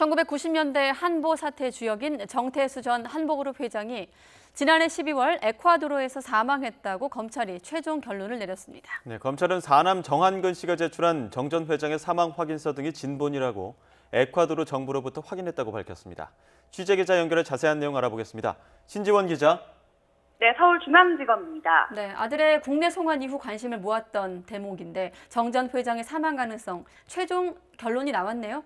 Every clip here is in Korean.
1990년대 한보 사태 주역인 정태수 전 한보그룹 회장이 지난해 12월 에콰도르에서 사망했다고 검찰이 최종 결론을 내렸습니다. 네, 검찰은 사남 정한근 씨가 제출한 정 전 회장의 사망 확인서 등이 진본이라고 에콰도르 정부로부터 확인했다고 밝혔습니다. 취재기자 연결해 자세한 내용 알아보겠습니다. 신지원 기자. 네, 서울중앙지검입니다. 네, 아들의 국내 송환 이후 관심을 모았던 대목인데 정 전 회장의 사망 가능성 최종 결론이 나왔네요.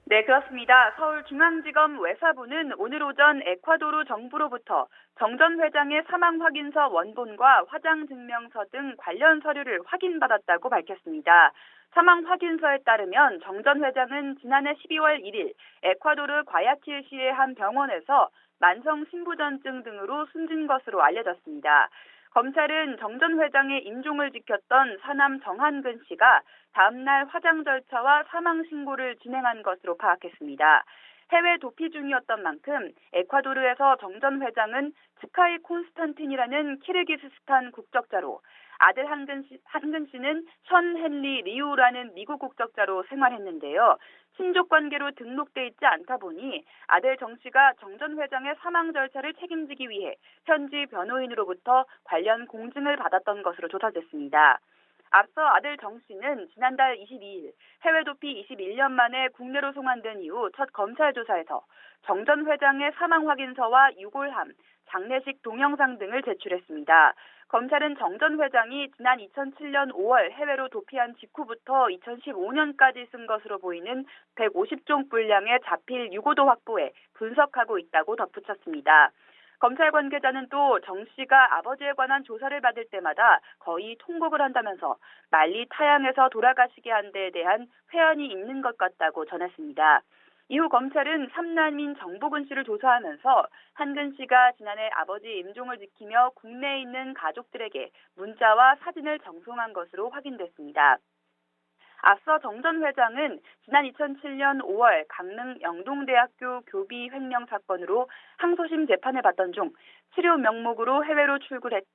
네, 그렇습니다. 서울중앙지검 외사부는 오늘 오전 에콰도르 정부로부터 정 전 회장의 사망 확인서 원본과 화장 증명서 등 관련 서류를 확인받았다고 밝혔습니다. 사망 확인서에 따르면 정 전 회장은 지난해 12월 1일 에콰도르 과야킬시의 한 병원에서 만성 신부전증 등으로 숨진 것으로 알려졌습니다. 검찰은 정 전 회장의 임종을 지켰던 사남 정한근 씨가 다음 날 화장 절차와 사망 신고를 진행한 것으로 파악했습니다. 해외 도피 중이었던 만큼 에콰도르에서 정 전 회장은 스카이 콘스탄틴이라는 키르기스스탄 국적자로 아들 한근 씨는 션 헨리 리우라는 미국 국적자로 생활했는데요. 친족 관계로 등록돼 있지 않다 보니 아들 정 씨가 정 전 회장의 사망 절차를 책임지기 위해 현지 변호인으로부터 관련 공증을 받았던 것으로 조사됐습니다. 앞서 아들 정 씨는 지난달 22일 해외 도피 21년 만에 국내로 송환된 이후 첫 검찰 조사에서 정 전 회장의 사망 확인서와 유골함, 장례식 동영상 등을 제출했습니다. 검찰은 정 전 회장이 지난 2007년 5월 해외로 도피한 직후부터 2015년까지 쓴 것으로 보이는 150종 분량의 자필 유고도 확보해 분석하고 있다고 덧붙였습니다. 검찰 관계자는 또 정 씨가 아버지에 관한 조사를 받을 때마다 거의 통곡을 한다면서 말리 타양에서 돌아가시게 한 데에 대한 회한이 있는 것 같다고 전했습니다. 이후 검찰은 삼남인 정복은 씨를 조사하면서 한근 씨가 지난해 아버지 임종을 지키며 국내에 있는 가족들에게 문자와 사진을 전송한 것으로 확인됐습니다. 앞서 정 전 회장은 지난 2007년 5월 강릉 영동대학교 교비 횡령 사건으로 항소심 재판을 받던 중 치료 명목으로 해외로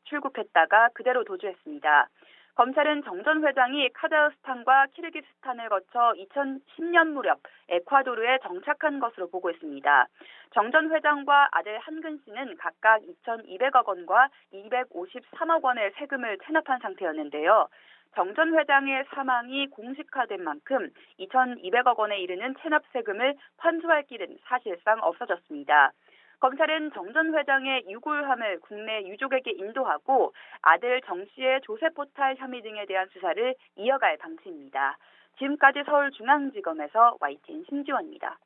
출국했다가 그대로 도주했습니다. 검찰은 정 전 회장이 카자흐스탄과 키르기스탄을 거쳐 2010년 무렵 에콰도르에 정착한 것으로 보고 있습니다. 정 전 회장과 아들 한근 씨는 각각 2,200억 원과 253억 원의 세금을 체납한 상태였는데요. 정 전 회장의 사망이 공식화된 만큼 2,200억 원에 이르는 체납 세금을 환수할 길은 사실상 없어졌습니다. 검찰은 정 전 회장의 유골함을 국내 유족에게 인도하고 아들 정 씨의 조세 포탈 혐의 등에 대한 수사를 이어갈 방침입니다. 지금까지 서울중앙지검에서 YTN 신지원입니다.